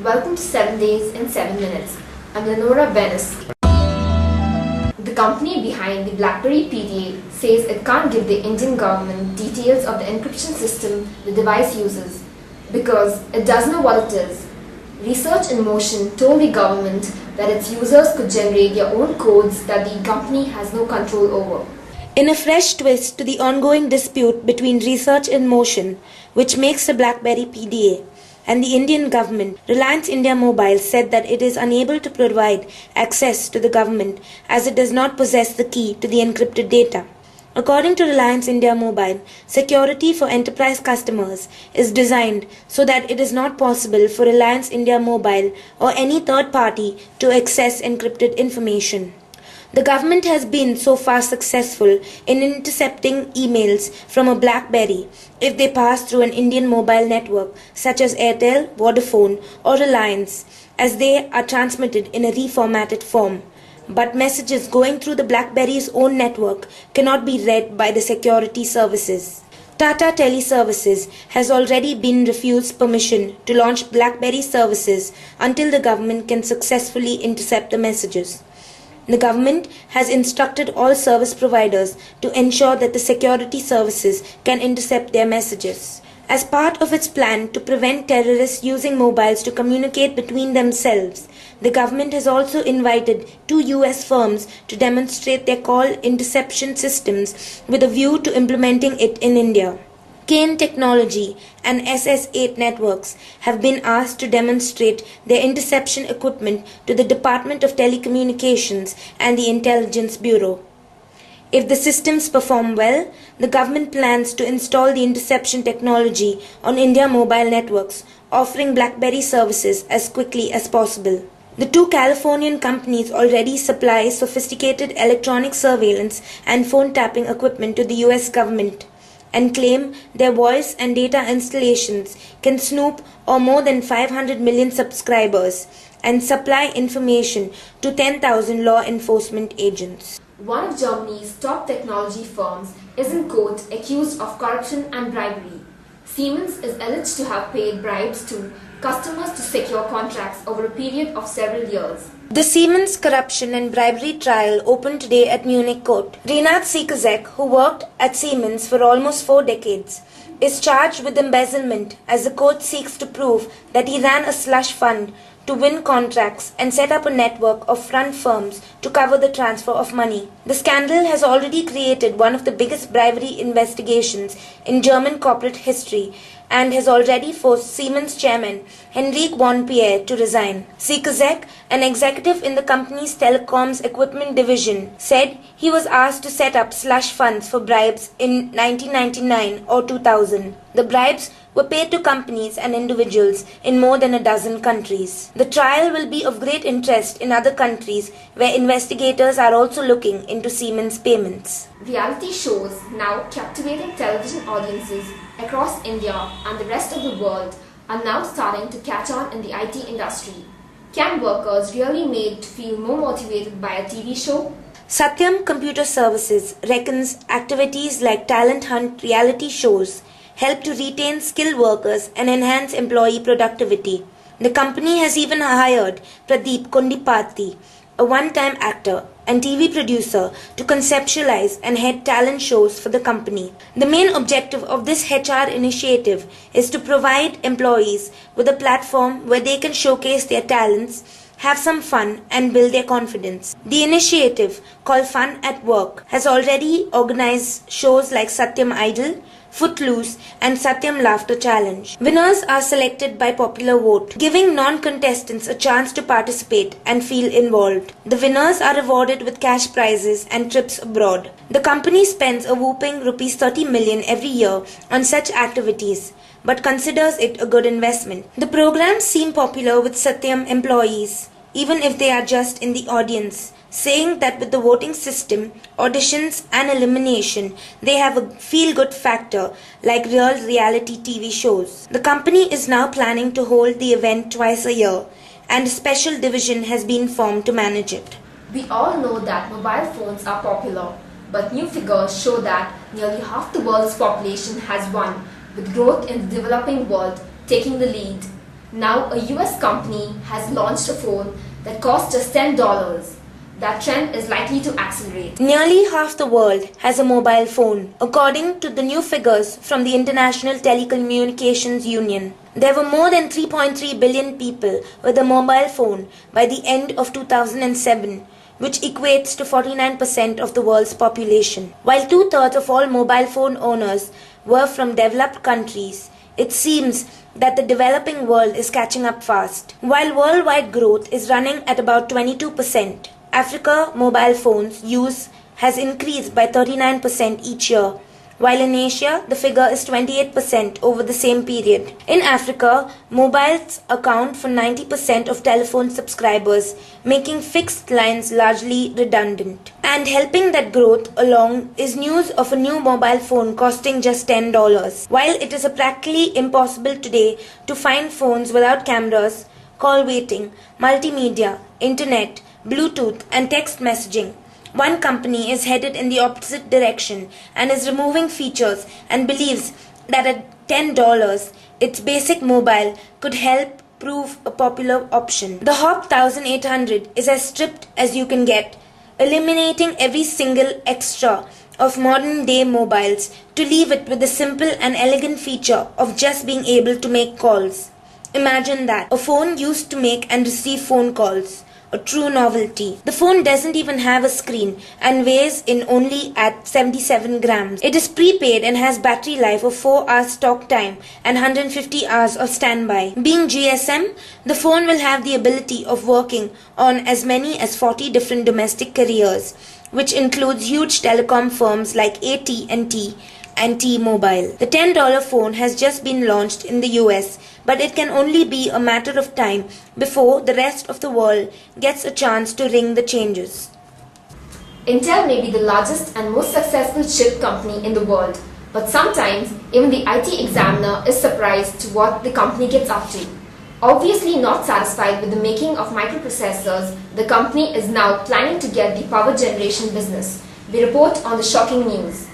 Welcome to 7 Days in 7 Minutes. I'm Lenora Benes. The company behind the BlackBerry PDA says it can't give the Indian government details of the encryption system the device uses because it doesn't know what it is. Research in Motion told the government that its users could generate their own codes that the company has no control over. In a fresh twist to the ongoing dispute between Research in Motion, which makes the BlackBerry PDA, and the Indian government, Reliance India Mobile said that it is unable to provide access to the government as it does not possess the key to the encrypted data. According to Reliance India Mobile, security for enterprise customers is designed so that it is not possible for Reliance India Mobile or any third party to access encrypted information. The government has been so far successful in intercepting emails from a BlackBerry if they pass through an Indian mobile network such as Airtel, Vodafone or Reliance, as they are transmitted in a reformatted form. But messages going through the BlackBerry's own network cannot be read by the security services. Tata Teleservices has already been refused permission to launch BlackBerry services until the government can successfully intercept the messages. The government has instructed all service providers to ensure that the security services can intercept their messages. As part of its plan to prevent terrorists using mobiles to communicate between themselves, the government has also invited 2 US firms to demonstrate their call interception systems with a view to implementing it in India. Kane Technology and SS8 Networks have been asked to demonstrate their interception equipment to the Department of Telecommunications and the Intelligence Bureau. If the systems perform well, the government plans to install the interception technology on India mobile networks, offering BlackBerry services as quickly as possible. The 2 Californian companies already supply sophisticated electronic surveillance and phone tapping equipment to the US government, and claim their voice and data installations can snoop on more than 500 million subscribers and supply information to 10,000 law enforcement agents. One of Germany's top technology firms is in court accused of corruption and bribery. Siemens is alleged to have paid bribes to customers to secure contracts over a period of several years. The Siemens corruption and bribery trial opened today at Munich court. Renat Sikazek, who worked at Siemens for almost 4 decades, is charged with embezzlement as the court seeks to prove that he ran a slush fund to win contracts and set up a network of front firms to cover the transfer of money. The scandal has already created one of the biggest bribery investigations in German corporate history and has already forced Siemens chairman Henrik von Pierre to resign. Sikazek, an executive in the company's telecoms equipment division, said he was asked to set up slush funds for bribes in 1999 or 2000. The bribes were paid to companies and individuals in more than a dozen countries. The trial will be of great interest in other countries where investigators are also looking into Siemens payments. Reality shows now captivating television audiences across India and the rest of the world are now starting to catch on in the IT industry. Can workers really made to feel more motivated by a TV show? Satyam Computer Services reckons activities like talent hunt reality shows help to retain skilled workers and enhance employee productivity. The company has even hired Pradeep Kondipati, a one-time actor and TV producer, to conceptualize and head talent shows for the company. The main objective of this HR initiative is to provide employees with a platform where they can showcase their talents, have some fun and build their confidence. The initiative, called Fun at Work, has already organized shows like Satyam Idol, Footloose and Satyam Laughter Challenge. Winners are selected by popular vote, giving non-contestants a chance to participate and feel involved. The winners are rewarded with cash prizes and trips abroad. The company spends a whopping ₹30 million every year on such activities, but considers it a good investment. The programs seem popular with Satyam employees, even if they are just in the audience, saying that with the voting system, auditions and elimination, they have a feel-good factor like real reality TV shows. The company is now planning to hold the event twice a year, and a special division has been formed to manage it. We all know that mobile phones are popular, but new figures show that nearly half the world's population has one, with growth in the developing world taking the lead. Now a US company has launched a phone that costs just $10. That trend is likely to accelerate. Nearly half the world has a mobile phone, according to the new figures from the International Telecommunications Union. There were more than 3.3 billion people with a mobile phone by the end of 2007, which equates to 49% of the world's population. While 2/3 of all mobile phone owners were from developed countries, it seems that the developing world is catching up fast. While worldwide growth is running at about 22%, Africa mobile phones use has increased by 39% each year, while in Asia the figure is 28% over the same period. In Africa, mobiles account for 90% of telephone subscribers, making fixed lines largely redundant. And helping that growth along is news of a new mobile phone costing just $10. While it is practically impossible today to find phones without cameras, call waiting, multimedia, internet, Bluetooth and text messaging, one company is headed in the opposite direction and is removing features and believes that at $10, its basic mobile could help prove a popular option. The Hop 1800 is as stripped as you can get, eliminating every single extra of modern day mobiles to leave it with the simple and elegant feature of just being able to make calls. Imagine that, a phone used to make and receive phone calls. A true novelty. The phone doesn't even have a screen and weighs in only at 77 grams. It is prepaid and has battery life of 4 hours talk time and 150 hours of standby. Being GSM, the phone will have the ability of working on as many as 40 different domestic carriers, which includes huge telecom firms like AT&T and T-Mobile. The $10 phone has just been launched in the US, but it can only be a matter of time before the rest of the world gets a chance to ring the changes. Intel may be the largest and most successful chip company in the world, but sometimes even the IT examiner is surprised to what the company gets up to. Obviously not satisfied with the making of microprocessors, the company is now planning to get the power generation business. We report on the shocking news.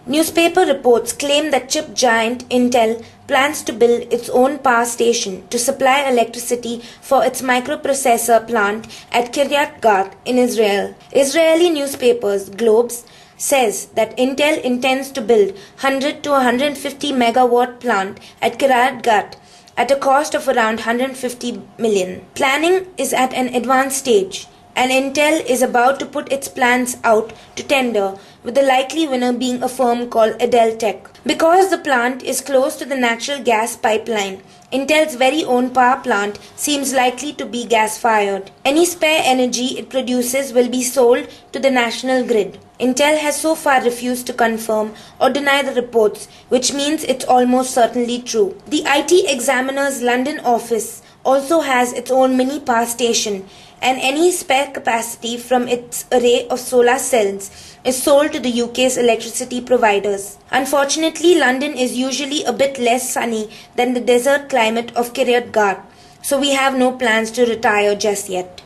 Newspaper reports claim that chip giant Intel plans to build its own power station to supply electricity for its microprocessor plant at Kiryat Gat in Israel. Israeli newspapers Globes says that Intel intends to build 100 to 150 megawatt plant at Kiryat Gat at a cost of around 150 million. Planning is at an advanced stage, and Intel is about to put its plans out to tender, with the likely winner being a firm called Adel-Tech. Because the plant is close to the natural gas pipeline, Intel's very own power plant seems likely to be gas-fired. Any spare energy it produces will be sold to the national grid. Intel has so far refused to confirm or deny the reports, which means it's almost certainly true. The IT Examiner's London office also has its own mini power station, and any spare capacity from its array of solar cells is sold to the UK's electricity providers. Unfortunately, London is usually a bit less sunny than the desert climate of Kiryat Gat, so we have no plans to retire just yet.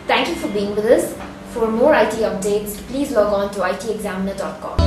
Thank you for being with us. For more IT updates, please log on to itexaminer.com.